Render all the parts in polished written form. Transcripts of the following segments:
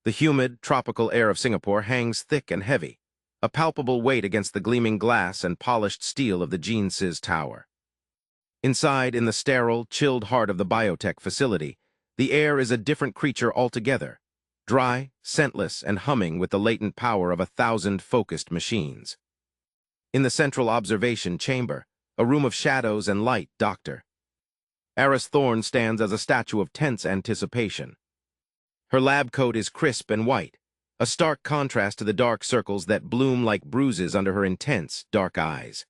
The humid, tropical air of Singapore hangs thick and heavy, a palpable weight against the gleaming glass and polished steel of the Gene-Sys tower. Inside, in the sterile, chilled heart of the Biotech facility, the air is a different creature altogether, dry, scentless, and humming with the latent power of 1,000 focused machines. In the central observation chamber, a room of shadows and light, Dr. Aris Thorne stands as a statue of tense anticipation. Her lab coat is crisp and white, a stark contrast to the dark circles that bloom like bruises under her intense, dark eyes.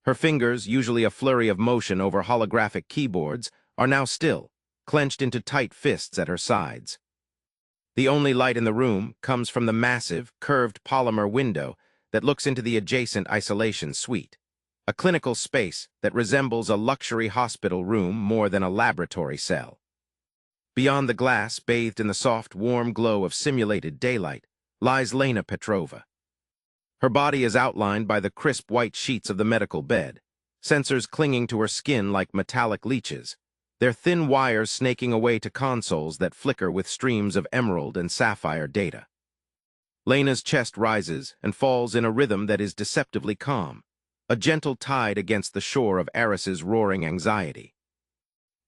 Her fingers, usually a flurry of motion over holographic keyboards, are now still, clenched into tight fists at her sides. The only light in the room comes from the massive, curved polymer window that looks into the adjacent isolation suite, a clinical space that resembles a luxury hospital room more than a laboratory cell. Beyond the glass, bathed in the soft, warm glow of simulated daylight, lies Lena Petrova. Her body is outlined by the crisp white sheets of the medical bed, sensors clinging to her skin like metallic leeches, their thin wires snaking away to consoles that flicker with streams of emerald and sapphire data. Lena's chest rises and falls in a rhythm that is deceptively calm, a gentle tide against the shore of Aris's roaring anxiety.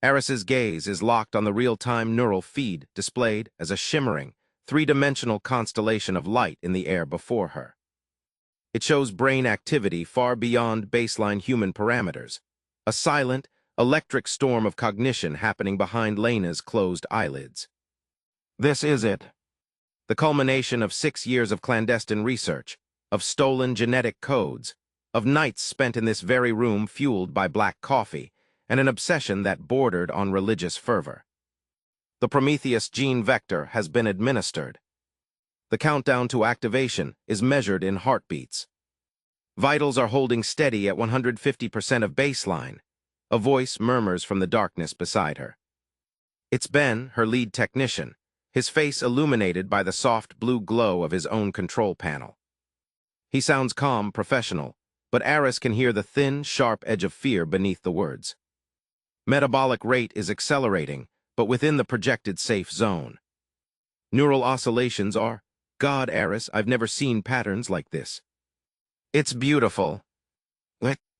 Aris's gaze is locked on the real-time neural feed displayed as a shimmering, three-dimensional constellation of light in the air before her. It shows brain activity far beyond baseline human parameters, a silent, electric storm of cognition happening behind Lena's closed eyelids. This is it. The culmination of 6 years of clandestine research, of stolen genetic codes, of nights spent in this very room fueled by black coffee, and an obsession that bordered on religious fervor. The Prometheus Gene vector has been administered. The countdown to activation is measured in heartbeats. Vitals are holding steady at 150% of baseline. A voice murmurs from the darkness beside her. It's Ben, her lead technician, his face illuminated by the soft blue glow of his own control panel. He sounds calm, professional, but Aris can hear the thin, sharp edge of fear beneath the words. Metabolic rate is accelerating, but within the projected safe zone. Neural oscillations are, God, Aris, I've never seen patterns like this. It's beautiful.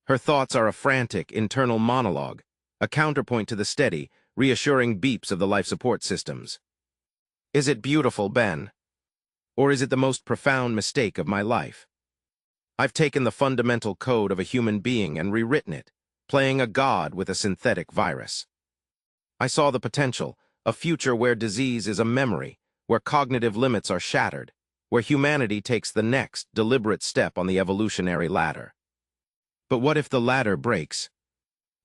Her thoughts are a frantic, internal monologue, a counterpoint to the steady, reassuring beeps of the life support systems. Is it beautiful, Ben? Or is it the most profound mistake of my life? I've taken the fundamental code of a human being and rewritten it, playing a god with a synthetic virus. I saw the potential, a future where disease is a memory, where cognitive limits are shattered, where humanity takes the next, deliberate step on the evolutionary ladder. But what if the ladder breaks?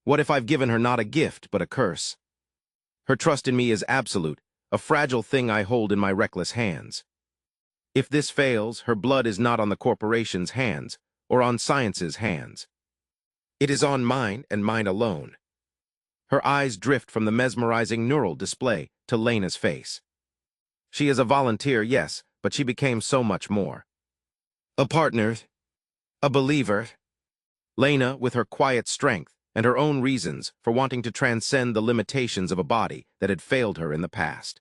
What if I've given her not a gift, but a curse? Her trust in me is absolute, a fragile thing I hold in my reckless hands. If this fails, her blood is not on the corporation's hands, or on science's hands. It is on mine, and mine alone. Her eyes drift from the mesmerizing neural display to Lena's face. She is a volunteer, yes, but she became so much more. A partner, a believer. Lena, with her quiet strength and her own reasons for wanting to transcend the limitations of a body that had failed her in the past.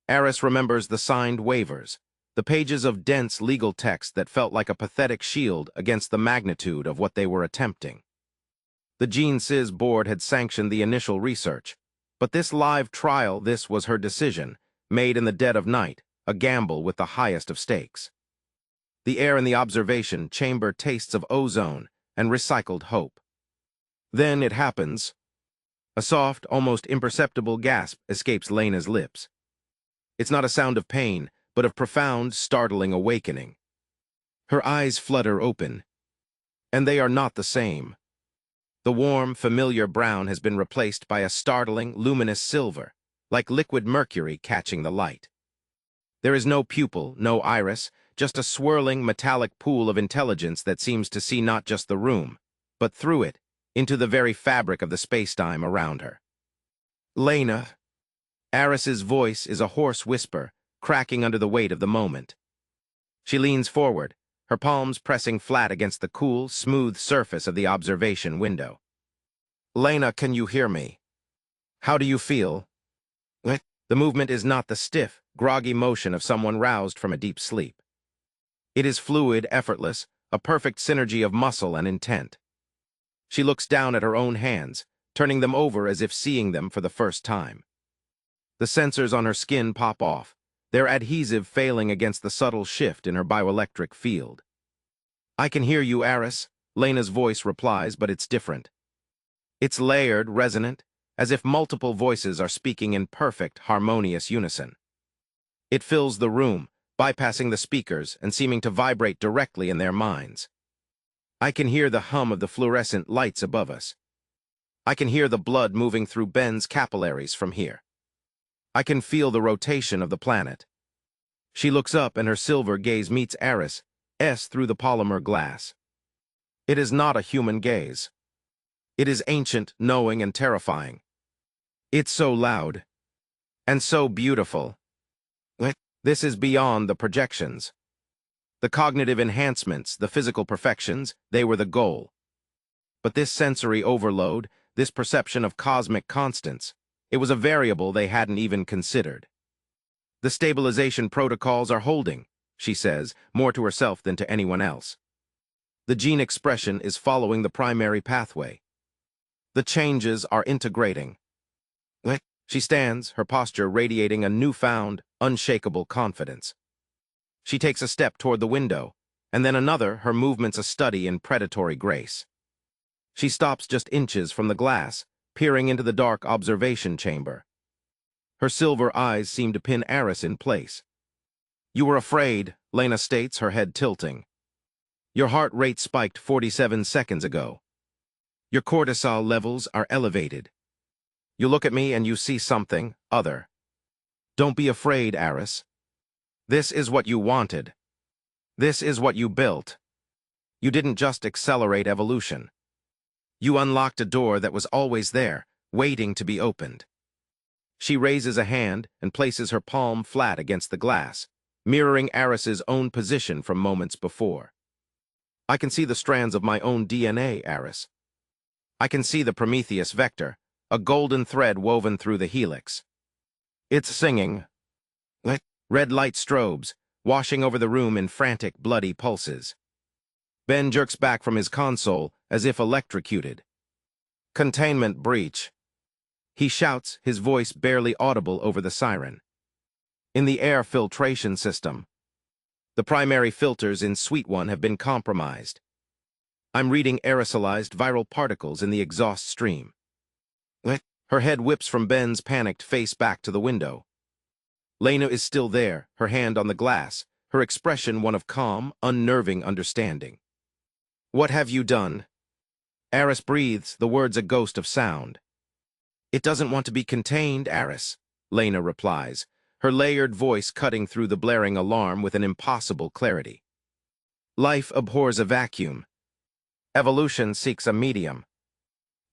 Aris remembers the signed waivers, the pages of dense legal text that felt like a pathetic shield against the magnitude of what they were attempting. The Gene-Sys board had sanctioned the initial research, but this live trial, this was her decision, made in the dead of night, a gamble with the highest of stakes. The air in the observation chamber tastes of ozone and recycled hope. Then it happens. A soft, almost imperceptible gasp escapes Lena's lips. It's not a sound of pain, but of profound, startling awakening. Her eyes flutter open, and they are not the same. The warm, familiar brown has been replaced by a startling, luminous silver, like liquid mercury catching the light. There is no pupil, no iris, just a swirling, metallic pool of intelligence that seems to see not just the room, but through it, into the very fabric of the space-time around her. Lena. Aris's voice is a hoarse whisper, cracking under the weight of the moment. She leans forward, her palms pressing flat against the cool, smooth surface of the observation window. Lena, can you hear me? How do you feel? The movement is not the stiff, groggy motion of someone roused from a deep sleep. It is fluid, effortless, a perfect synergy of muscle and intent. She looks down at her own hands, turning them over as if seeing them for the first time. The sensors on her skin pop off, their adhesive failing against the subtle shift in her bioelectric field. "I can hear you, Aris," Lena's voice replies, but it's different. It's layered, resonant, as if multiple voices are speaking in perfect, harmonious unison. It fills the room, bypassing the speakers and seeming to vibrate directly in their minds. I can hear the hum of the fluorescent lights above us. I can hear the blood moving through Ben's capillaries from here. I can feel the rotation of the planet. She looks up and her silver gaze meets Aris' through the polymer glass. It is not a human gaze. It is ancient, knowing, and terrifying. It's so loud. And so beautiful. This is beyond the projections. The cognitive enhancements, the physical perfections, they were the goal. But this sensory overload, this perception of cosmic constants, it was a variable they hadn't even considered. "The stabilization protocols are holding," she says, more to herself than to anyone else. "The gene expression is following the primary pathway. The changes are integrating." She stands, her posture radiating a newfound, unshakable confidence. She takes a step toward the window, and then another, her movements a study in predatory grace. She stops just inches from the glass, peering into the dark observation chamber. Her silver eyes seem to pin Aris in place. "You were afraid," Lena states, her head tilting. "Your heart rate spiked 47 seconds ago. Your cortisol levels are elevated. You look at me and you see something other. Don't be afraid, Aris. This is what you wanted. This is what you built. You didn't just accelerate evolution. You unlocked a door that was always there, waiting to be opened." She raises a hand and places her palm flat against the glass, mirroring Aris's own position from moments before. "I can see the strands of my own DNA, Aris. I can see the Prometheus vector, a golden thread woven through the helix. It's singing." Red light strobes, washing over the room in frantic, bloody pulses. Ben jerks back from his console as if electrocuted. "Containment breach." He shouts, his voice barely audible over the siren. "In the air filtration system. The primary filters in Suite 1 have been compromised. I'm reading aerosolized viral particles in the exhaust stream." Her head whips from Ben's panicked face back to the window. Lena is still there, her hand on the glass, her expression one of calm, unnerving understanding. "What have you done?" Aris breathes, the words a ghost of sound. "It doesn't want to be contained, Aris," Lena replies, her layered voice cutting through the blaring alarm with an impossible clarity. "Life abhors a vacuum. Evolution seeks a medium.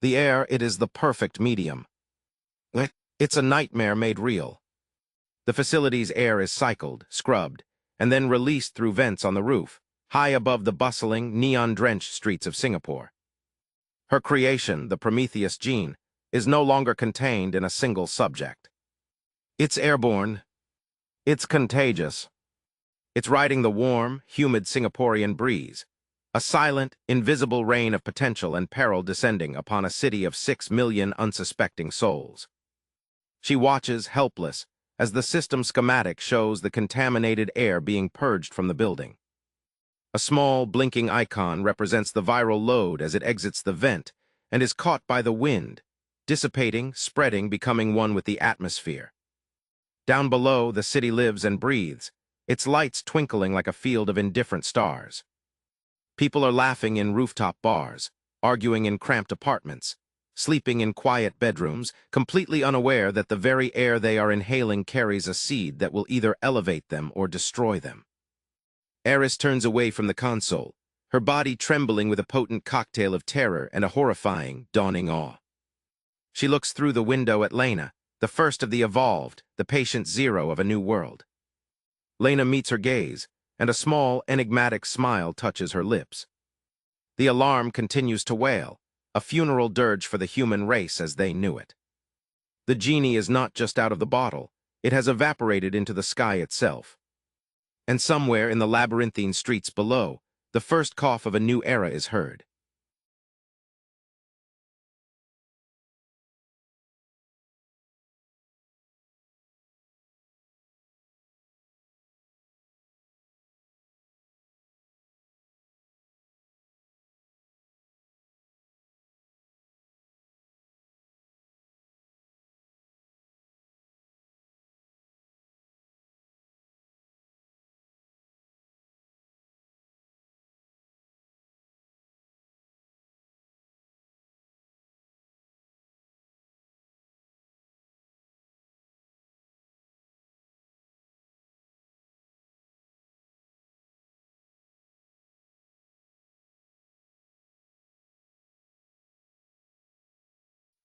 The air, it is the perfect medium. It's a nightmare made real. The facility's air is cycled, scrubbed, and then released through vents on the roof, high above the bustling, neon-drenched streets of Singapore. Her creation, the Prometheus Gene, is no longer contained in a single subject. It's airborne. It's contagious. It's riding the warm, humid Singaporean breeze, a silent, invisible rain of potential and peril descending upon a city of 6 million unsuspecting souls. She watches, helpless, as the system schematic shows the contaminated air being purged from the building. A small, blinking icon represents the viral load as it exits the vent and is caught by the wind, dissipating, spreading, becoming one with the atmosphere. Down below, the city lives and breathes, its lights twinkling like a field of indifferent stars. People are laughing in rooftop bars, arguing in cramped apartments, sleeping in quiet bedrooms, completely unaware that the very air they are inhaling carries a seed that will either elevate them or destroy them. Aris turns away from the console, her body trembling with a potent cocktail of terror and a horrifying, dawning awe. She looks through the window at Lena, the first of the evolved, the patient zero of a new world. Lena meets her gaze, and a small, enigmatic smile touches her lips. The alarm continues to wail, a funeral dirge for the human race as they knew it. The genie is not just out of the bottle, It has evaporated into the sky itself. And somewhere in the labyrinthine streets below, the first cough of a new era is heard.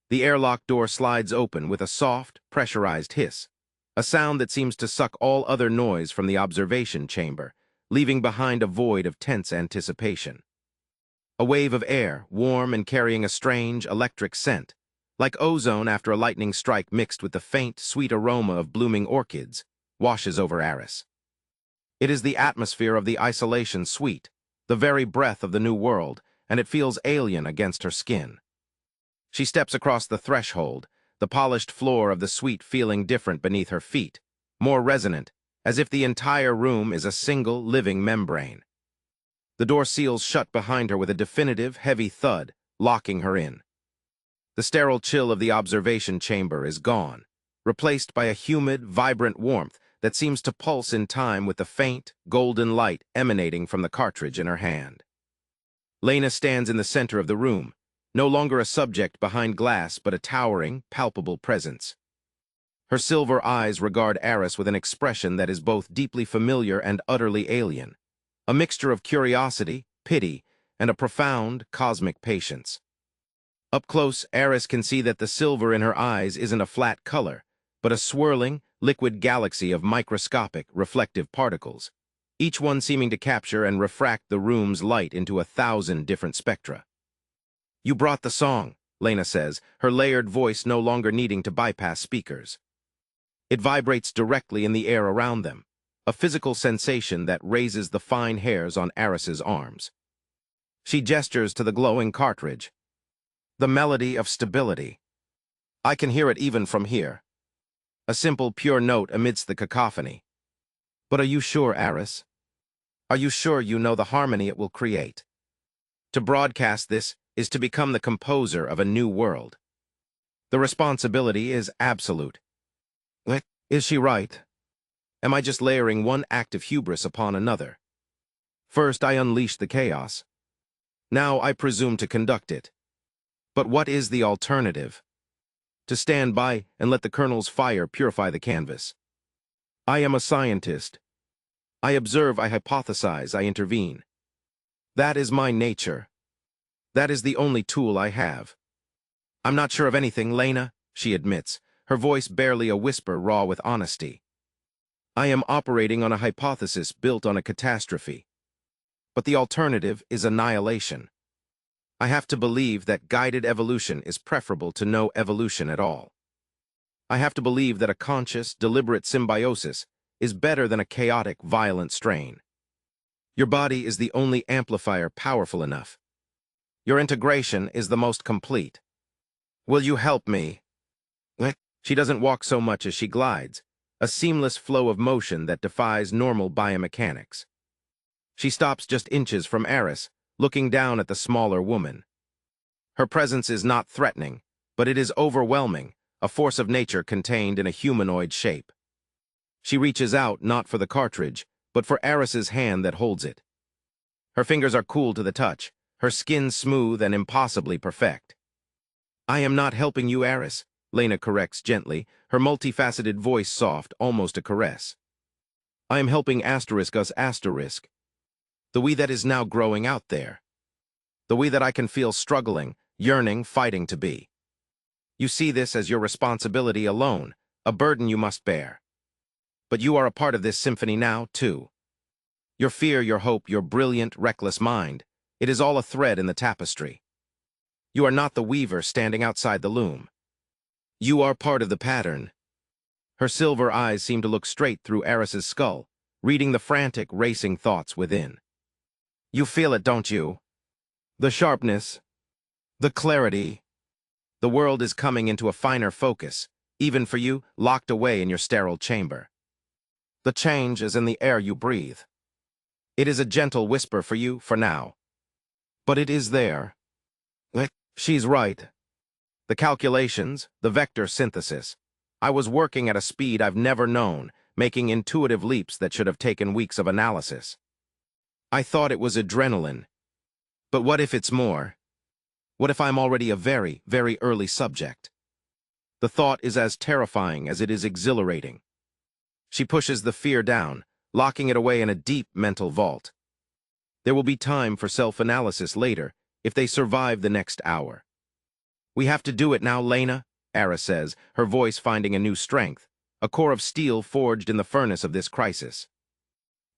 The airlock door slides open with a soft, pressurized hiss, a sound that seems to suck all other noise from the observation chamber, leaving behind a void of tense anticipation. A wave of air, warm and carrying a strange, electric scent, like ozone after a lightning strike mixed with the faint, sweet aroma of blooming orchids, washes over Aris. It is the atmosphere of the isolation suite, the very breath of the new world, and it feels alien against her skin. She steps across the threshold, the polished floor of the suite feeling different beneath her feet, more resonant, as if the entire room is a single, living membrane. The door seals shut behind her with a definitive, heavy thud, locking her in. The sterile chill of the observation chamber is gone, replaced by a humid, vibrant warmth that seems to pulse in time with the faint, golden light emanating from the cartridge in her hand. Lena stands in the center of the room, no longer a subject behind glass but a towering, palpable presence. Her silver eyes regard Aris with an expression that is both deeply familiar and utterly alien, a mixture of curiosity, pity, and a profound, cosmic patience. Up close, Aris can see that the silver in her eyes isn't a flat color, but a swirling, liquid galaxy of microscopic, reflective particles, each one seeming to capture and refract the room's light into 1,000 different spectra. "You brought the song," Lena says, her layered voice no longer needing to bypass speakers. It vibrates directly in the air around them, a physical sensation that raises the fine hairs on Aris's arms. She gestures to the glowing cartridge. The melody of stability. I can hear it even from here. A simple, pure note amidst the cacophony. But are you sure, Aris? Are you sure you know the harmony it will create? To broadcast this is to become the composer of a new world. The responsibility is absolute. Is she right? Am I just layering one act of hubris upon another? First, I unleash the chaos. Now I presume to conduct it. But what is the alternative? To stand by and let the colonel's fire purify the canvas. I am a scientist. I observe, I hypothesize, I intervene. That is my nature. That is the only tool I have. I'm not sure of anything, Lena, she admits, her voice barely a whisper raw with honesty. I am operating on a hypothesis built on a catastrophe. But the alternative is annihilation. I have to believe that guided evolution is preferable to no evolution at all. I have to believe that a conscious, deliberate symbiosis is better than a chaotic, violent strain. Your body is the only amplifier powerful enough. Your integration is the most complete. Will you help me? She doesn't walk so much as she glides, a seamless flow of motion that defies normal biomechanics. She stops just inches from Aris, looking down at the smaller woman. Her presence is not threatening, but it is overwhelming, a force of nature contained in a humanoid shape. She reaches out not for the cartridge, but for Aris's hand that holds it. Her fingers are cool to the touch, her skin smooth and impossibly perfect. I am not helping you, Aris, Lena corrects gently, her multifaceted voice soft, almost a caress. I am helping us asterisk. The we that is now growing out there. The we that I can feel struggling, yearning, fighting to be. You see this as your responsibility alone, a burden you must bear. But you are a part of this symphony now, too. Your fear, your hope, your brilliant, reckless mind, it is all a thread in the tapestry. You are not the weaver standing outside the loom. You are part of the pattern. Her silver eyes seem to look straight through Aris's skull, reading the frantic, racing thoughts within. You feel it, don't you? The sharpness, the clarity. The world is coming into a finer focus, even for you, locked away in your sterile chamber. The change is in the air you breathe. It is a gentle whisper for you, for now. But it is there. She's right. The calculations, the vector synthesis. I was working at a speed I've never known, making intuitive leaps that should have taken weeks of analysis. I thought it was adrenaline. But what if it's more? What if I'm already a very, very early subject? The thought is as terrifying as it is exhilarating. She pushes the fear down, locking it away in a deep mental vault. There will be time for self-analysis later, if they survive the next hour. We have to do it now, Lena, Aris says, her voice finding a new strength, a core of steel forged in the furnace of this crisis.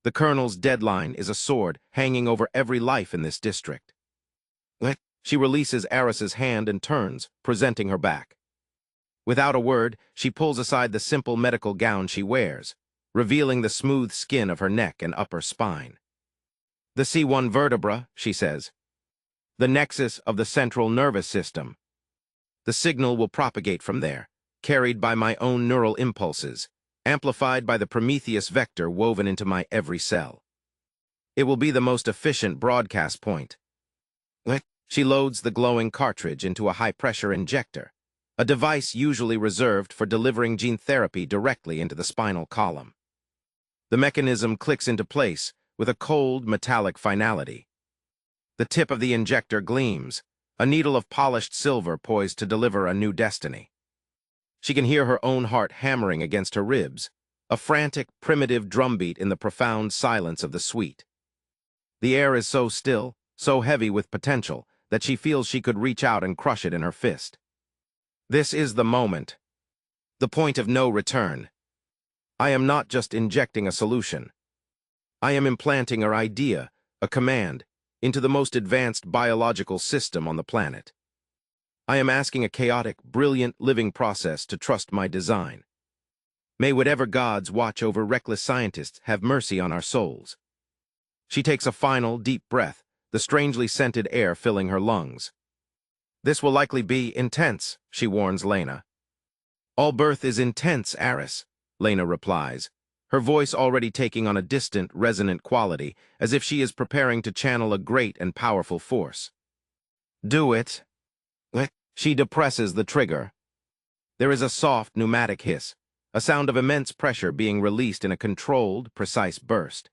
The Colonel's deadline is a sword hanging over every life in this district. She releases Aris's hand and turns, presenting her back. Without a word, she pulls aside the simple medical gown she wears, revealing the smooth skin of her neck and upper spine. The C1 vertebra, she says. The nexus of the central nervous system. The signal will propagate from there, carried by my own neural impulses, amplified by the Prometheus vector woven into my every cell. It will be the most efficient broadcast point. She loads the glowing cartridge into a high-pressure injector, a device usually reserved for delivering gene therapy directly into the spinal column. The mechanism clicks into place with a cold, metallic finality. The tip of the injector gleams, a needle of polished silver poised to deliver a new destiny. She can hear her own heart hammering against her ribs, a frantic, primitive drumbeat in the profound silence of the suite. The air is so still, so heavy with potential, that she feels she could reach out and crush it in her fist. This is the moment. The point of no return. I am not just injecting a solution. I am implanting an idea, a command, into the most advanced biological system on the planet. I am asking a chaotic, brilliant living process to trust my design. May whatever gods watch over reckless scientists have mercy on our souls. She takes a final, deep breath, the strangely scented air filling her lungs. This will likely be intense, she warns Lena. All birth is intense, Aris, Lena replies, her voice already taking on a distant, resonant quality, as if she is preparing to channel a great and powerful force. Do it. She depresses the trigger. There is a soft, pneumatic hiss, a sound of immense pressure being released in a controlled, precise burst.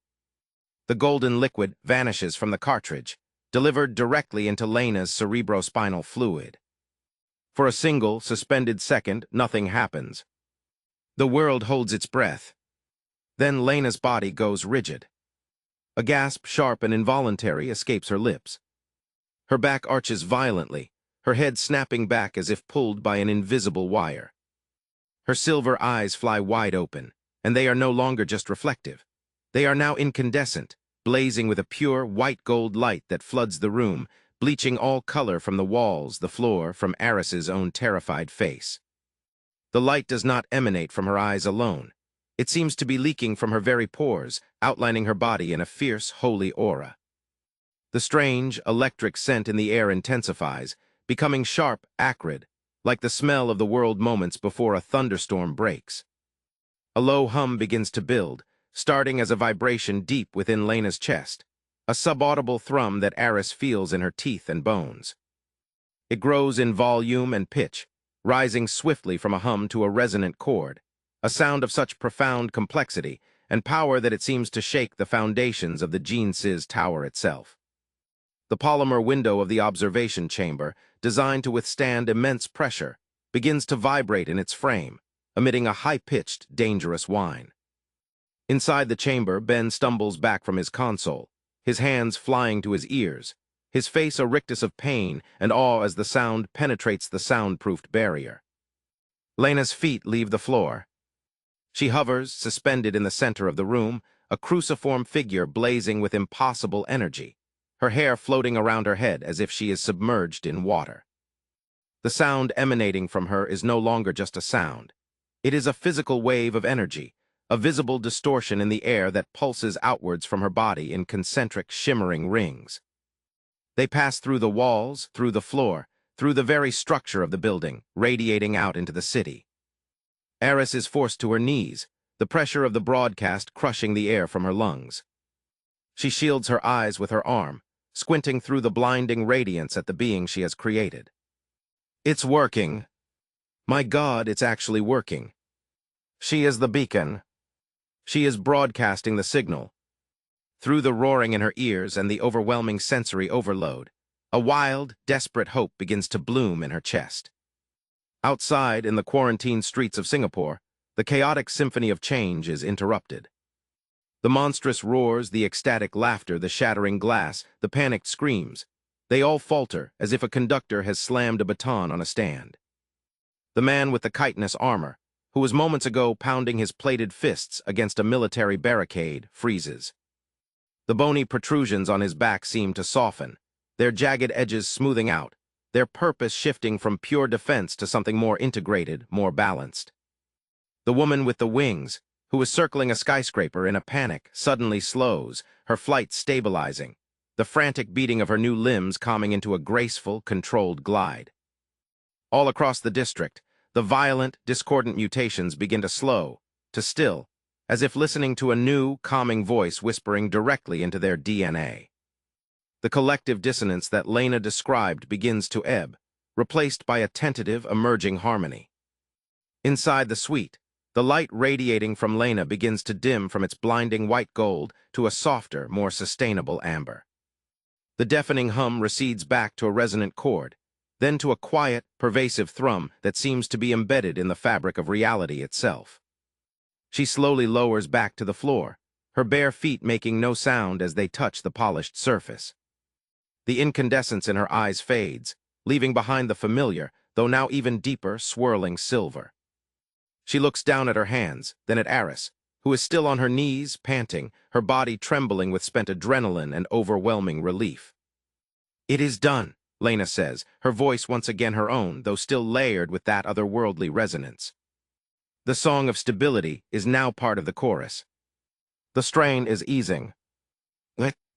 The golden liquid vanishes from the cartridge, delivered directly into Lena's cerebrospinal fluid. For a single, suspended second, nothing happens. The world holds its breath. Then Lena's body goes rigid. A gasp, sharp and involuntary, escapes her lips. Her back arches violently, her head snapping back as if pulled by an invisible wire. Her silver eyes fly wide open, and they are no longer just reflective. They are now incandescent, blazing with a pure, white-gold light that floods the room, bleaching all color from the walls, the floor, from Aris's own terrified face. The light does not emanate from her eyes alone. It seems to be leaking from her very pores, outlining her body in a fierce, holy aura. The strange, electric scent in the air intensifies, becoming sharp, acrid, like the smell of the world moments before a thunderstorm breaks. A low hum begins to build, starting as a vibration deep within Lena's chest, a subaudible thrum that Aris feels in her teeth and bones. It grows in volume and pitch, rising swiftly from a hum to a resonant chord, a sound of such profound complexity and power that it seems to shake the foundations of the Gene-Sys tower itself. The polymer window of the observation chamber, designed to withstand immense pressure, begins to vibrate in its frame, emitting a high-pitched, dangerous whine. Inside the chamber, Ben stumbles back from his console, his hands flying to his ears, his face a rictus of pain and awe as the sound penetrates the soundproofed barrier. Lena's feet leave the floor. She hovers, suspended in the center of the room, a cruciform figure blazing with impossible energy, her hair floating around her head as if she is submerged in water. The sound emanating from her is no longer just a sound. It is a physical wave of energy, a visible distortion in the air that pulses outwards from her body in concentric, shimmering rings. They pass through the walls, through the floor, through the very structure of the building, radiating out into the city. Aris is forced to her knees, the pressure of the broadcast crushing the air from her lungs. She shields her eyes with her arm, squinting through the blinding radiance at the being she has created. It's working. My God, it's actually working. She is the beacon. She is broadcasting the signal. Through the roaring in her ears and the overwhelming sensory overload, a wild, desperate hope begins to bloom in her chest. Outside, in the quarantined streets of Singapore, the chaotic symphony of change is interrupted. The monstrous roars, the ecstatic laughter, the shattering glass, the panicked screams, they all falter as if a conductor has slammed a baton on a stand. The man with the chitinous armor, who was moments ago pounding his plated fists against a military barricade, freezes. The bony protrusions on his back seem to soften, their jagged edges smoothing out, their purpose shifting from pure defense to something more integrated, more balanced. The woman with the wings, who is circling a skyscraper in a panic, suddenly slows, her flight stabilizing, the frantic beating of her new limbs calming into a graceful, controlled glide. All across the district, the violent, discordant mutations begin to slow, to still, as if listening to a new, calming voice whispering directly into their DNA. The collective dissonance that Lena described begins to ebb, replaced by a tentative, emerging harmony. Inside the suite, the light radiating from Lena begins to dim from its blinding white gold to a softer, more sustainable amber. The deafening hum recedes back to a resonant chord, then to a quiet, pervasive thrum that seems to be embedded in the fabric of reality itself. She slowly lowers back to the floor, her bare feet making no sound as they touch the polished surface. The incandescence in her eyes fades, leaving behind the familiar, though now even deeper, swirling silver. She looks down at her hands, then at Aris, who is still on her knees, panting, her body trembling with spent adrenaline and overwhelming relief. "It is done," Lena says, her voice once again her own, though still layered with that otherworldly resonance. The song of stability is now part of the chorus. The strain is easing.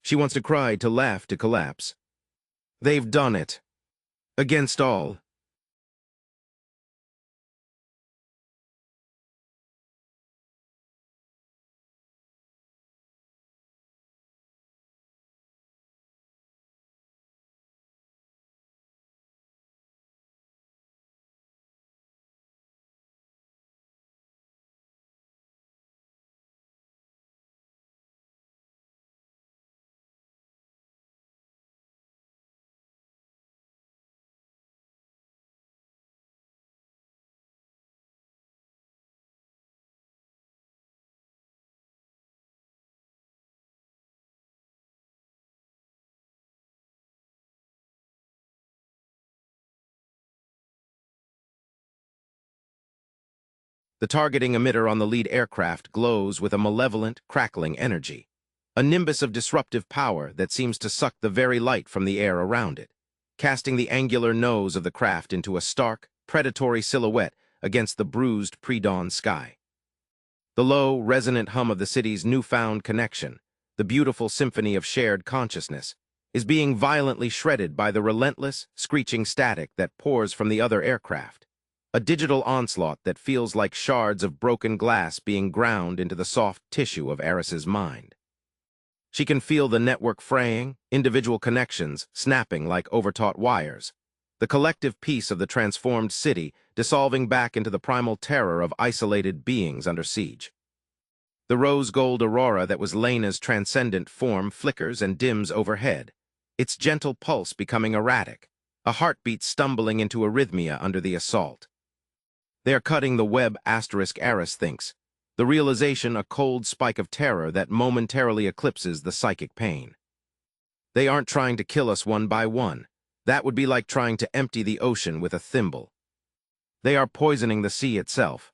She wants to cry, to laugh, to collapse. They've done it. Against all. The targeting emitter on the lead aircraft glows with a malevolent, crackling energy, a nimbus of disruptive power that seems to suck the very light from the air around it, casting the angular nose of the craft into a stark, predatory silhouette against the bruised pre-dawn sky. The low, resonant hum of the city's newfound connection, the beautiful symphony of shared consciousness, is being violently shredded by the relentless, screeching static that pours from the other aircraft. A digital onslaught that feels like shards of broken glass being ground into the soft tissue of Aris's mind. She can feel the network fraying, individual connections snapping like overtaut wires, the collective peace of the transformed city dissolving back into the primal terror of isolated beings under siege. The rose-gold aurora that was Lena's transcendent form flickers and dims overhead, its gentle pulse becoming erratic, a heartbeat stumbling into arrhythmia under the assault. They are cutting the web, Aris thinks, the realization a cold spike of terror that momentarily eclipses the psychic pain. They aren't trying to kill us one by one. That would be like trying to empty the ocean with a thimble. They are poisoning the sea itself.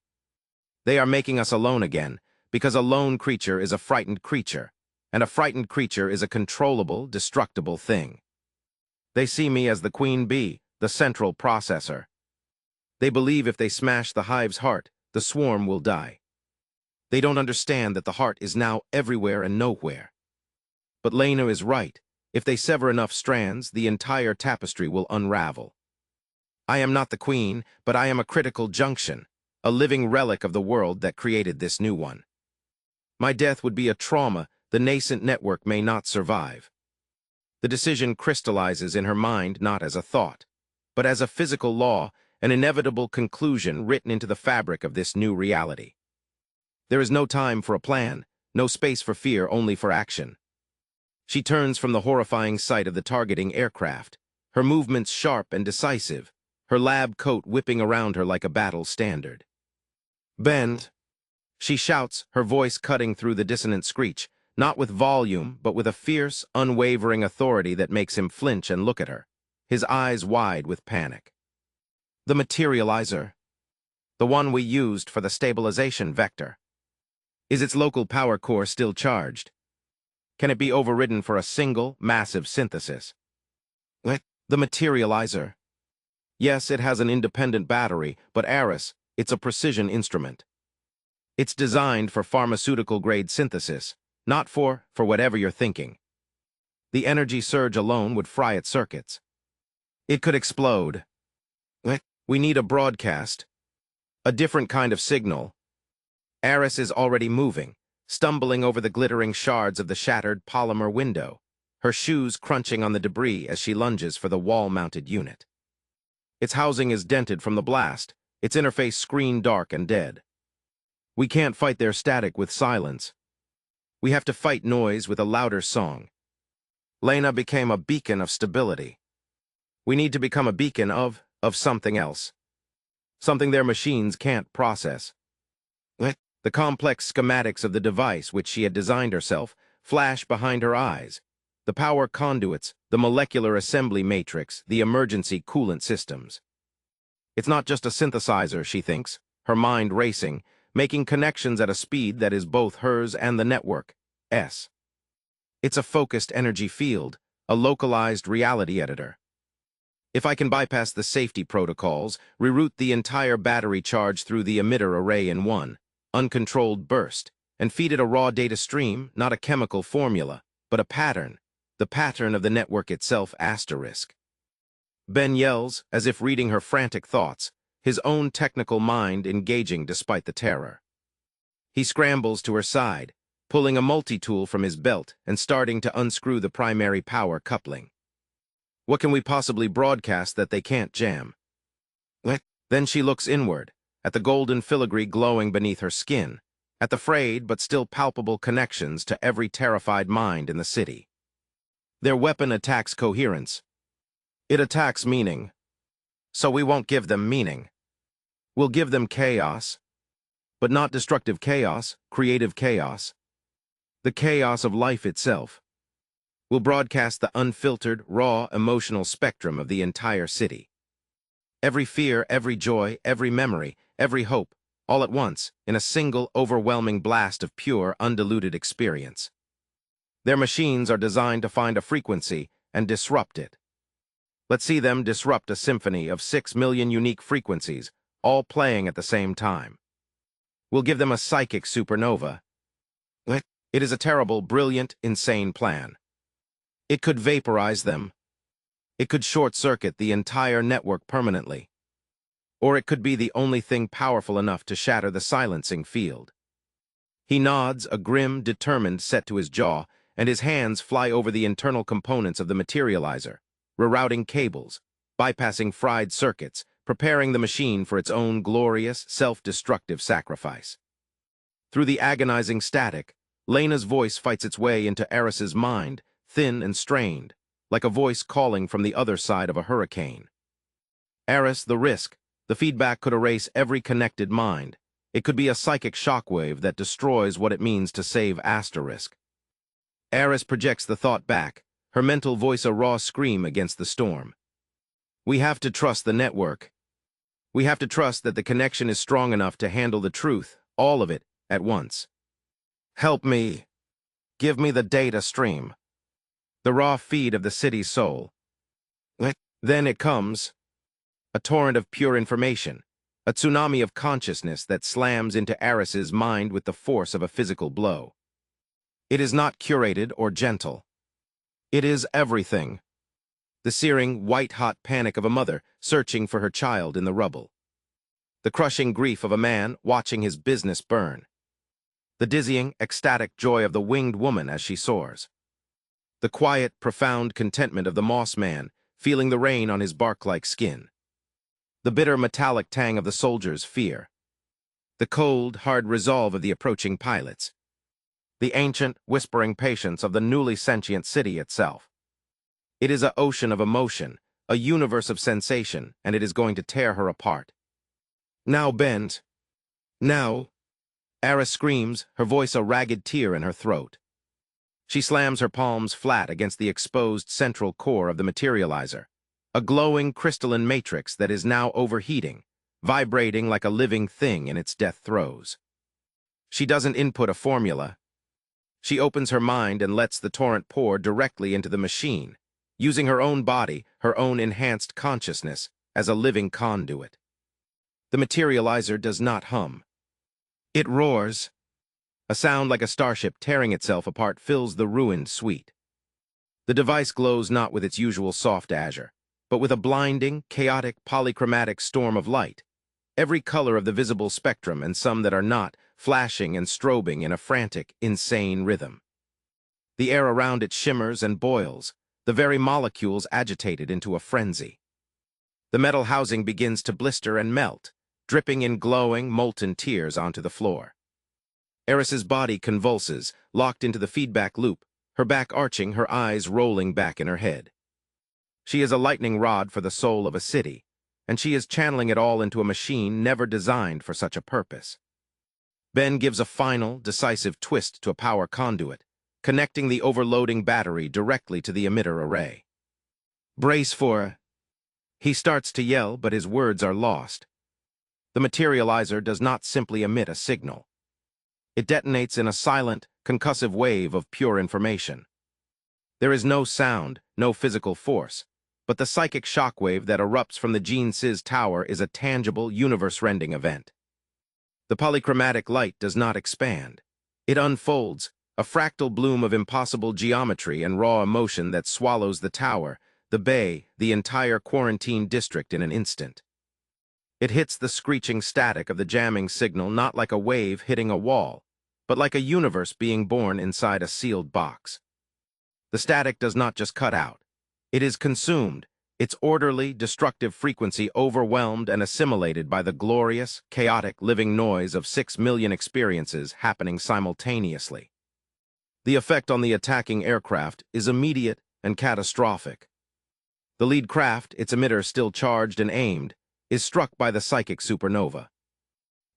They are making us alone again, because a lone creature is a frightened creature, and a frightened creature is a controllable, destructible thing. They see me as the queen bee, the central processor. They believe if they smash the hive's heart, the swarm will die. They don't understand that the heart is now everywhere and nowhere. But Lena is right. If they sever enough strands, the entire tapestry will unravel. I am not the queen, but I am a critical junction, a living relic of the world that created this new one. My death would be a trauma the nascent network may not survive. The decision crystallizes in her mind not as a thought, but as a physical law, an inevitable conclusion written into the fabric of this new reality. There is no time for a plan, no space for fear, only for action. She turns from the horrifying sight of the targeting aircraft, her movements sharp and decisive, her lab coat whipping around her like a battle standard. "Bend!" She shouts, her voice cutting through the dissonant screech, not with volume, but with a fierce, unwavering authority that makes him flinch and look at her, his eyes wide with panic. "The materializer, the one we used for the stabilization vector. Is its local power core still charged? Can it be overridden for a single, massive synthesis?" "What? The materializer? Yes, it has an independent battery, but Aris, it's a precision instrument. It's designed for pharmaceutical-grade synthesis, not for whatever you're thinking. The energy surge alone would fry its circuits. It could explode. What? We need a broadcast. A different kind of signal." Aris is already moving, stumbling over the glittering shards of the shattered polymer window, her shoes crunching on the debris as she lunges for the wall-mounted unit. Its housing is dented from the blast, its interface screen dark and dead. We can't fight their static with silence. We have to fight noise with a louder song. Lena became a beacon of stability. We need to become a beacon of something else. Something their machines can't process. The complex schematics of the device which she had designed herself flash behind her eyes. The power conduits, the molecular assembly matrix, the emergency coolant systems. It's not just a synthesizer, she thinks, her mind racing, making connections at a speed that is both hers and the network's. It's a focused energy field, a localized reality editor. If I can bypass the safety protocols, reroute the entire battery charge through the emitter array in one uncontrolled burst, and feed it a raw data stream, not a chemical formula, but a pattern, the pattern of the network itself, asterisk. Ben yells, as if reading her frantic thoughts, his own technical mind engaging despite the terror. He scrambles to her side, pulling a multi-tool from his belt and starting to unscrew the primary power coupling. What can we possibly broadcast that they can't jam? Then she looks inward, at the golden filigree glowing beneath her skin, at the frayed but still palpable connections to every terrified mind in the city. Their weapon attacks coherence. It attacks meaning. So we won't give them meaning. We'll give them chaos. But not destructive chaos, creative chaos. The chaos of life itself. We'll broadcast the unfiltered, raw, emotional spectrum of the entire city. Every fear, every joy, every memory, every hope, all at once, in a single, overwhelming blast of pure, undiluted experience. Their machines are designed to find a frequency and disrupt it. Let's see them disrupt a symphony of 6 million unique frequencies, all playing at the same time. We'll give them a psychic supernova. It is a terrible, brilliant, insane plan. It could vaporize them. It could short-circuit the entire network permanently. Or it could be the only thing powerful enough to shatter the silencing field. He nods, a grim, determined set to his jaw, and his hands fly over the internal components of the materializer, rerouting cables, bypassing fried circuits, preparing the machine for its own glorious, self-destructive sacrifice. Through the agonizing static, Lena's voice fights its way into Aris's mind, thin and strained, like a voice calling from the other side of a hurricane. Aris, the risk. The feedback could erase every connected mind. It could be a psychic shockwave that destroys what it means to save asterisk. Aris projects the thought back, her mental voice a raw scream against the storm. We have to trust the network. We have to trust that the connection is strong enough to handle the truth, all of it, at once. Help me. Give me the data stream. The raw feed of the city's soul. Then it comes. A torrent of pure information, a tsunami of consciousness that slams into Aris's mind with the force of a physical blow. It is not curated or gentle. It is everything. The searing, white-hot panic of a mother searching for her child in the rubble. The crushing grief of a man watching his business burn. The dizzying, ecstatic joy of the winged woman as she soars. The quiet, profound contentment of the moss man feeling the rain on his bark-like skin. The bitter, metallic tang of the soldier's fear. The cold, hard resolve of the approaching pilots. The ancient, whispering patience of the newly sentient city itself. It is an ocean of emotion, a universe of sensation, and it is going to tear her apart. Now bend. Now. Aris screams, her voice a ragged tear in her throat. She slams her palms flat against the exposed central core of the materializer, a glowing crystalline matrix that is now overheating, vibrating like a living thing in its death throes. She doesn't input a formula. She opens her mind and lets the torrent pour directly into the machine, using her own body, her own enhanced consciousness, as a living conduit. The materializer does not hum. It roars. A sound like a starship tearing itself apart fills the ruined suite. The device glows not with its usual soft azure, but with a blinding, chaotic, polychromatic storm of light, every color of the visible spectrum and some that are not, flashing and strobing in a frantic, insane rhythm. The air around it shimmers and boils, the very molecules agitated into a frenzy. The metal housing begins to blister and melt, dripping in glowing, molten tears onto the floor. Aris's body convulses, locked into the feedback loop, her back arching, her eyes rolling back in her head. She is a lightning rod for the soul of a city, and she is channeling it all into a machine never designed for such a purpose. Ben gives a final, decisive twist to a power conduit, connecting the overloading battery directly to the emitter array. Brace for... He starts to yell, but his words are lost. The materializer does not simply emit a signal. It detonates in a silent, concussive wave of pure information. There is no sound, no physical force, but the psychic shockwave that erupts from the Gene-Sys tower is a tangible, universe-rending event. The polychromatic light does not expand. It unfolds, a fractal bloom of impossible geometry and raw emotion that swallows the tower, the bay, the entire quarantine district in an instant. It hits the screeching static of the jamming signal not like a wave hitting a wall, but like a universe being born inside a sealed box. The static does not just cut out. It is consumed, its orderly, destructive frequency overwhelmed and assimilated by the glorious, chaotic, living noise of 6 million experiences happening simultaneously. The effect on the attacking aircraft is immediate and catastrophic. The lead craft, its emitter still charged and aimed, is struck by the psychic supernova.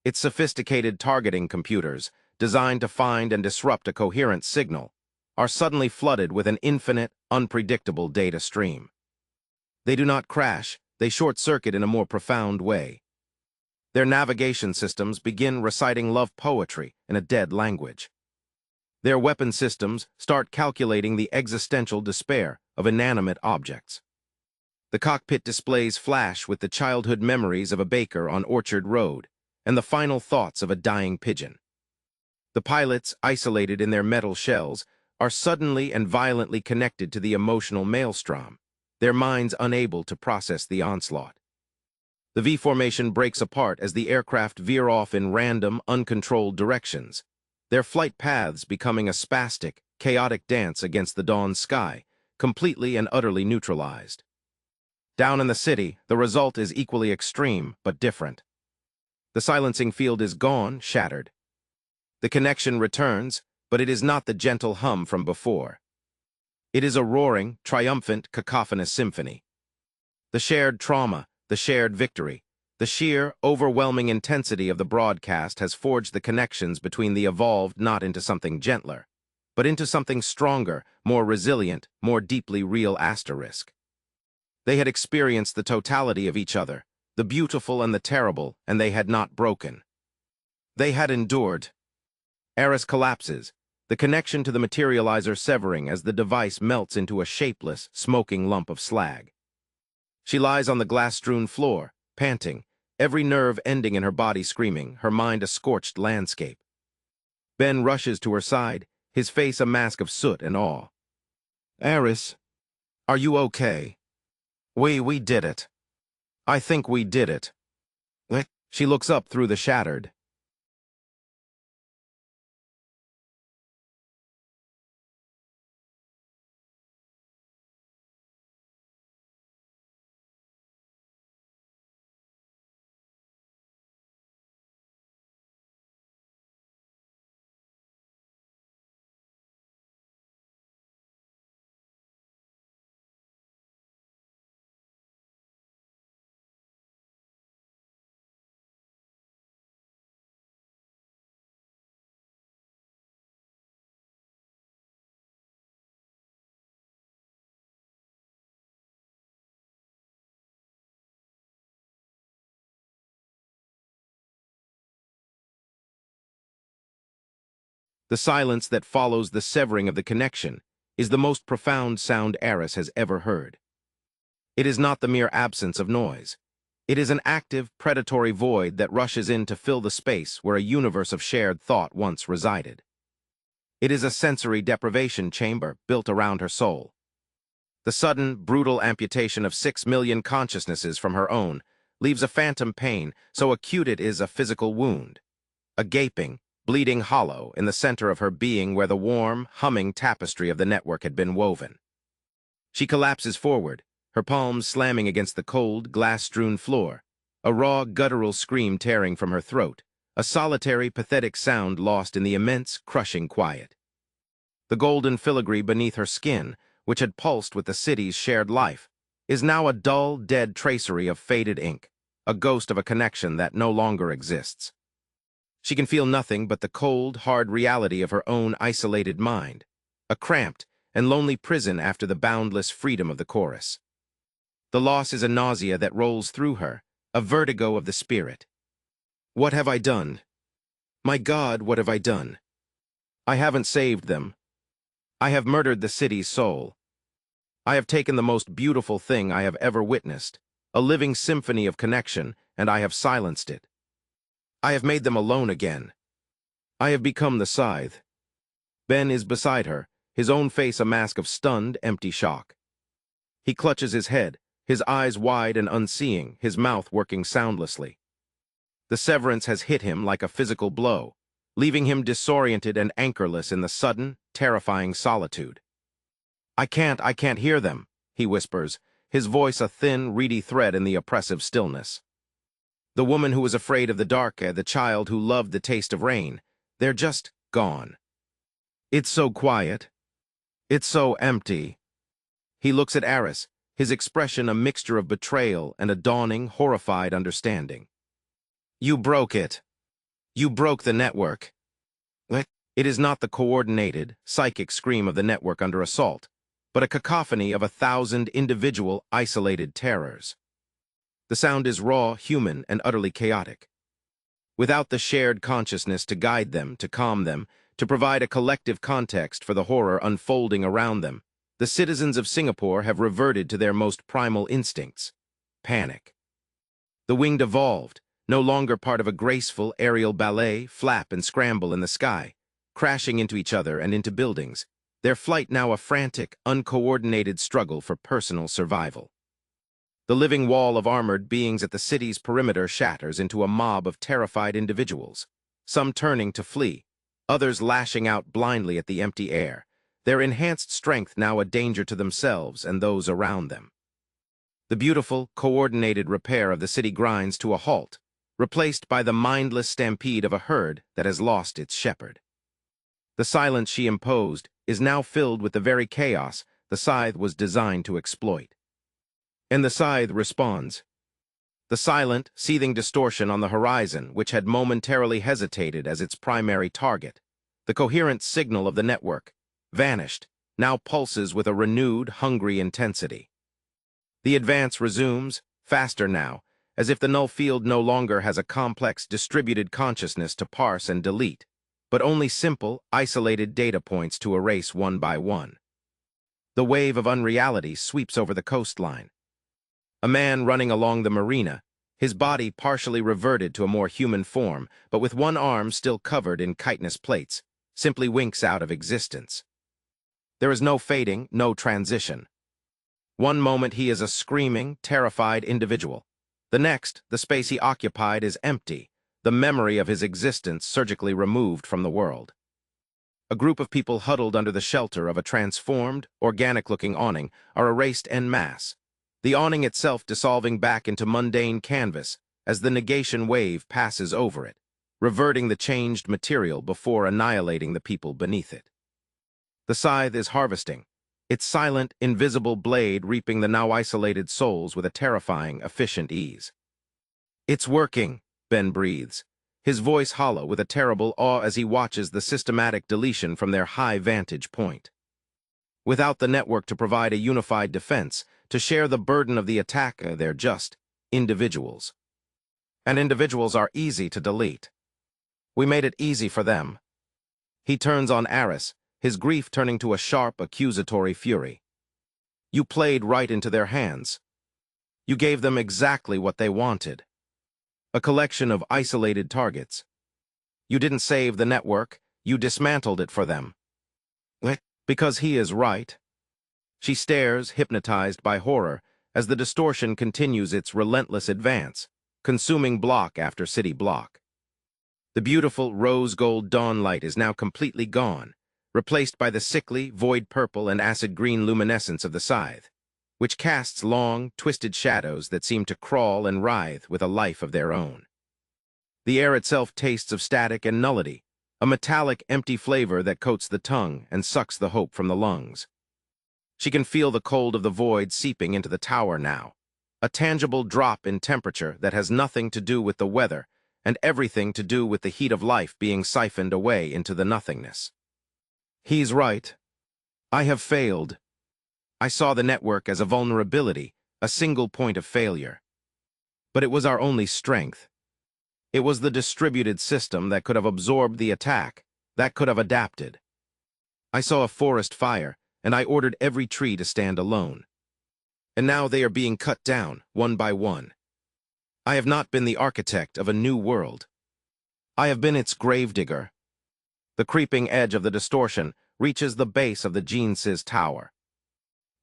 Its sophisticated targeting computers, designed to find and disrupt a coherent signal, are suddenly flooded with an infinite, unpredictable data stream. They do not crash, they short-circuit in a more profound way. Their navigation systems begin reciting love poetry in a dead language. Their weapon systems start calculating the existential despair of inanimate objects. The cockpit displays flash with the childhood memories of a baker on Orchard Road and the final thoughts of a dying pigeon. The pilots, isolated in their metal shells, are suddenly and violently connected to the emotional maelstrom, their minds unable to process the onslaught. The V-formation breaks apart as the aircraft veer off in random, uncontrolled directions, their flight paths becoming a spastic, chaotic dance against the dawn sky, completely and utterly neutralized. Down in the city, the result is equally extreme, but different. The silencing field is gone, shattered. The connection returns, but it is not the gentle hum from before. It is a roaring, triumphant, cacophonous symphony. The shared trauma, the shared victory, the sheer, overwhelming intensity of the broadcast has forged the connections between the evolved not into something gentler, but into something stronger, more resilient, more deeply real asterisk. They had experienced the totality of each other, the beautiful and the terrible, and they had not broken. They had endured. Aris collapses, the connection to the materializer severing as the device melts into a shapeless, smoking lump of slag. She lies on the glass-strewn floor, panting, every nerve ending in her body screaming, her mind a scorched landscape. Ben rushes to her side, his face a mask of soot and awe. "Aris, are you okay? We did it. I think we did it." She looks up through the shattered. The silence that follows the severing of the connection is the most profound sound Aris has ever heard. It is not the mere absence of noise. It is an active, predatory void that rushes in to fill the space where a universe of shared thought once resided. It is a sensory deprivation chamber built around her soul. The sudden, brutal amputation of 6 million consciousnesses from her own leaves a phantom pain so acute it is a physical wound. A gaping, bleeding hollow in the center of her being where the warm, humming tapestry of the network had been woven. She collapses forward, her palms slamming against the cold, glass-strewn floor, a raw, guttural scream tearing from her throat, a solitary, pathetic sound lost in the immense, crushing quiet. The golden filigree beneath her skin, which had pulsed with the city's shared life, is now a dull, dead tracery of faded ink, a ghost of a connection that no longer exists. She can feel nothing but the cold, hard reality of her own isolated mind, a cramped and lonely prison after the boundless freedom of the chorus. The loss is a nausea that rolls through her, a vertigo of the spirit. What have I done? My God, what have I done? I haven't saved them. I have murdered the city's soul. I have taken the most beautiful thing I have ever witnessed, a living symphony of connection, and I have silenced it. I have made them alone again. I have become the scythe. Ben is beside her, his own face a mask of stunned, empty shock. He clutches his head, his eyes wide and unseeing, his mouth working soundlessly. The severance has hit him like a physical blow, leaving him disoriented and anchorless in the sudden, terrifying solitude. I can't hear them," he whispers, his voice a thin, reedy thread in the oppressive stillness. The woman who was afraid of the dark, the child who loved the taste of rain, they're just gone. It's so quiet. It's so empty. He looks at Aris, his expression a mixture of betrayal and a dawning, horrified understanding. You broke it. You broke the network. It is not the coordinated, psychic scream of the network under assault, but a cacophony of 1,000 individual, isolated terrors. The sound is raw, human, and utterly chaotic. Without the shared consciousness to guide them, to calm them, to provide a collective context for the horror unfolding around them, the citizens of Singapore have reverted to their most primal instincts: panic. The winged evolved, no longer part of a graceful aerial ballet, flap and scramble in the sky, crashing into each other and into buildings, their flight now a frantic, uncoordinated struggle for personal survival. The living wall of armored beings at the city's perimeter shatters into a mob of terrified individuals, some turning to flee, others lashing out blindly at the empty air, their enhanced strength now a danger to themselves and those around them. The beautiful, coordinated repair of the city grinds to a halt, replaced by the mindless stampede of a herd that has lost its shepherd. The silence she imposed is now filled with the very chaos the scythe was designed to exploit. And the scythe responds. The silent, seething distortion on the horizon, which had momentarily hesitated as its primary target, the coherent signal of the network, vanished, now pulses with a renewed, hungry intensity. The advance resumes, faster now, as if the null field no longer has a complex, distributed consciousness to parse and delete, but only simple, isolated data points to erase one by one. The wave of unreality sweeps over the coastline. A man running along the marina, His body partially reverted to a more human form, but with one arm still covered in chitinous plates, simply winks out of existence. There is no fading, no transition. One moment he is a screaming, terrified individual. The next, the space he occupied is empty, the memory of his existence surgically removed from the world. A group of people huddled under the shelter of a transformed, organic-looking awning are erased en masse, the awning itself dissolving back into mundane canvas as the negation wave passes over it, reverting the changed material before annihilating the people beneath it. The scythe is harvesting, its silent, invisible blade reaping the now isolated souls with a terrifying, efficient ease. "It's working," Ben breathes, his voice hollow with a terrible awe as he watches the systematic deletion from their high vantage point. Without the network to provide a unified defense, to share the burden of the attack, they're just individuals. And individuals are easy to delete. We made it easy for them. He turns on Aris, his grief turning to a sharp, accusatory fury. You played right into their hands. You gave them exactly what they wanted. A collection of isolated targets. You didn't save the network, you dismantled it for them. Because he is right. She stares, hypnotized by horror, as the distortion continues its relentless advance, consuming block after city block. The beautiful rose-gold dawn light is now completely gone, replaced by the sickly, void purple and acid green luminescence of the scythe, which casts long, twisted shadows that seem to crawl and writhe with a life of their own. The air itself tastes of static and nullity, a metallic, empty flavor that coats the tongue and sucks the hope from the lungs. She can feel the cold of the void seeping into the tower now, a tangible drop in temperature that has nothing to do with the weather and everything to do with the heat of life being siphoned away into the nothingness. He's right. I have failed. I saw the network as a vulnerability, a single point of failure. But it was our only strength. It was the distributed system that could have absorbed the attack, that could have adapted. I saw a forest fire, and I ordered every tree to stand alone. And now they are being cut down, one by one. I have not been the architect of a new world. I have been its gravedigger. The creeping edge of the distortion reaches the base of the Gene-Sys tower.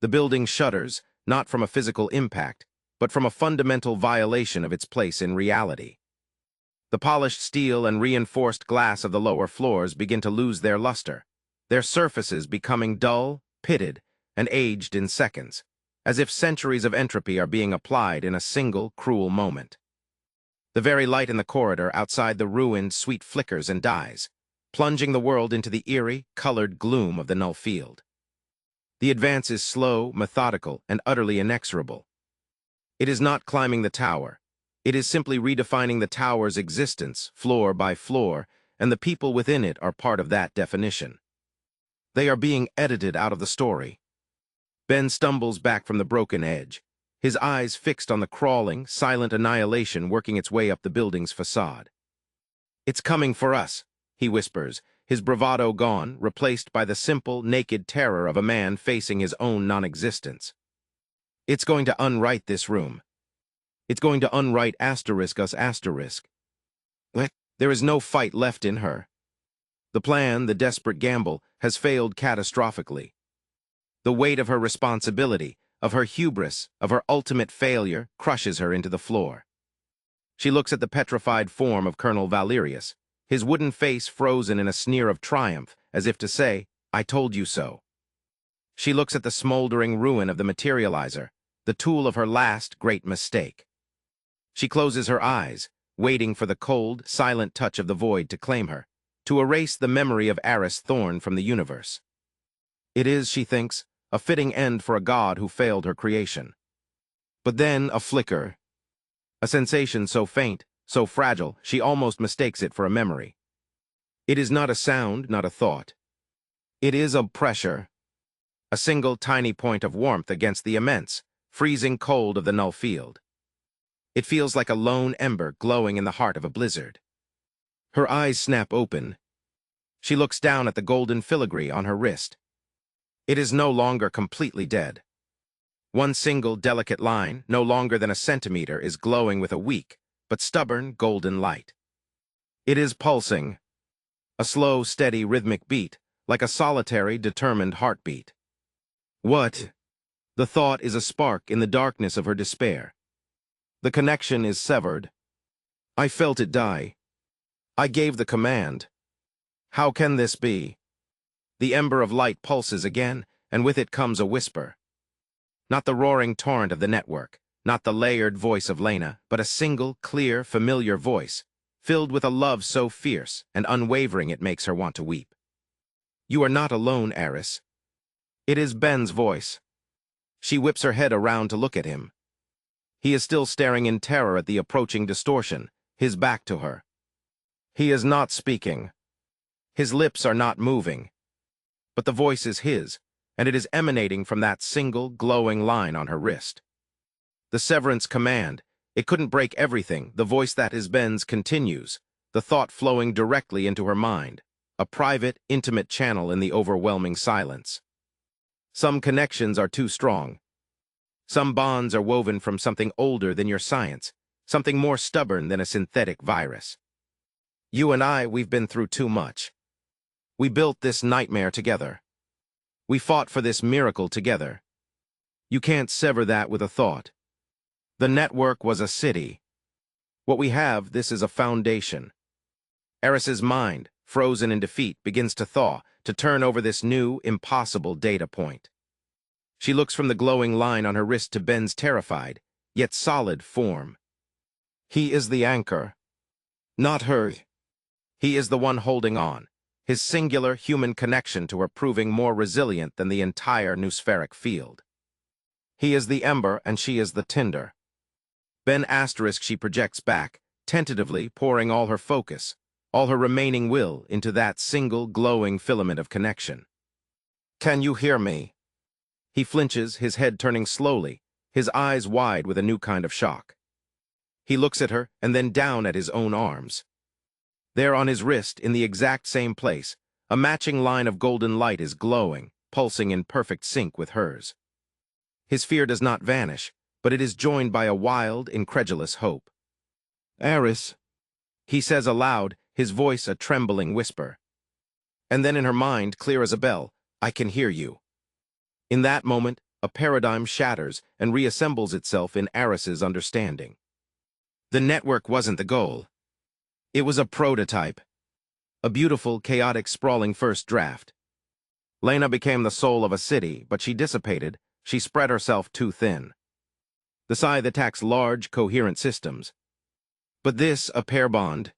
The building shudders, not from a physical impact, but from a fundamental violation of its place in reality. The polished steel and reinforced glass of the lower floors begin to lose their luster, their surfaces becoming dull, pitted, and aged in seconds, as if centuries of entropy are being applied in a single, cruel moment. The very light in the corridor outside the ruined suite flickers and dies, plunging the world into the eerie, colored gloom of the null field. The advance is slow, methodical, and utterly inexorable. It is not climbing the tower. It is simply redefining the tower's existence, floor by floor, and the people within it are part of that definition. They are being edited out of the story. Ben stumbles back from the broken edge, his eyes fixed on the crawling, silent annihilation working its way up the building's facade. "It's coming for us," he whispers, his bravado gone, replaced by the simple, naked terror of a man facing his own non-existence. "It's going to unwrite this room. It's going to unwrite *us*. There is no fight left in her. The plan, the desperate gamble, has failed catastrophically. The weight of her responsibility, of her hubris, of her ultimate failure, crushes her into the floor. She looks at the petrified form of Colonel Valerius, his wooden face frozen in a sneer of triumph, as if to say, "I told you so." She looks at the smoldering ruin of the materializer, the tool of her last great mistake. She closes her eyes, waiting for the cold, silent touch of the void to claim her, to erase the memory of Aris Thorne from the universe. It is, she thinks, a fitting end for a god who failed her creation. But then a flicker, a sensation so faint, so fragile, she almost mistakes it for a memory. It is not a sound, not a thought. It is a pressure, a single tiny point of warmth against the immense, freezing cold of the null field. It feels like a lone ember glowing in the heart of a blizzard. Her eyes snap open. She looks down at the golden filigree on her wrist. It is no longer completely dead. One single, delicate line, no longer than a centimeter, is glowing with a weak, but stubborn, golden light. It is pulsing, a slow, steady, rhythmic beat, like a solitary, determined heartbeat. What? The thought is a spark in the darkness of her despair. The connection is severed. I felt it die. I gave the command. How can this be? The ember of light pulses again, and with it comes a whisper. Not the roaring torrent of the network, not the layered voice of Lena, but a single, clear, familiar voice, filled with a love so fierce and unwavering it makes her want to weep. You are not alone, Aris. It is Ben's voice. She whips her head around to look at him. He is still staring in terror at the approaching distortion, his back to her. He is not speaking. His lips are not moving. But the voice is his, and it is emanating from that single, glowing line on her wrist. The severance command, it couldn't break everything, the voice that is Ben's continues, the thought flowing directly into her mind, a private, intimate channel in the overwhelming silence. Some connections are too strong. Some bonds are woven from something older than your science, something more stubborn than a synthetic virus. You and I, we've been through too much. We built this nightmare together. We fought for this miracle together. You can't sever that with a thought. The network was a city. What we have, this is a foundation. Aris's mind, frozen in defeat, begins to thaw, to turn over this new, impossible data point. She looks from the glowing line on her wrist to Ben's terrified, yet solid form. He is the anchor. Not her. He is the one holding on, his singular human connection to her proving more resilient than the entire noospheric field. He is the ember and she is the tinder. Ben asterisk she projects back, tentatively pouring all her focus, all her remaining will into that single glowing filament of connection. Can you hear me? He flinches, his head turning slowly, his eyes wide with a new kind of shock. He looks at her and then down at his own arms. There on his wrist, in the exact same place, a matching line of golden light is glowing, pulsing in perfect sync with hers. His fear does not vanish, but it is joined by a wild, incredulous hope. Aris, he says aloud, his voice a trembling whisper. And then in her mind, clear as a bell, I can hear you. In that moment, a paradigm shatters and reassembles itself in Aris's understanding. The network wasn't the goal. It was a prototype. A beautiful, chaotic, sprawling first draft. Lena became the soul of a city, but she dissipated, she spread herself too thin. The scythe attacks large, coherent systems. But this, a pair bond,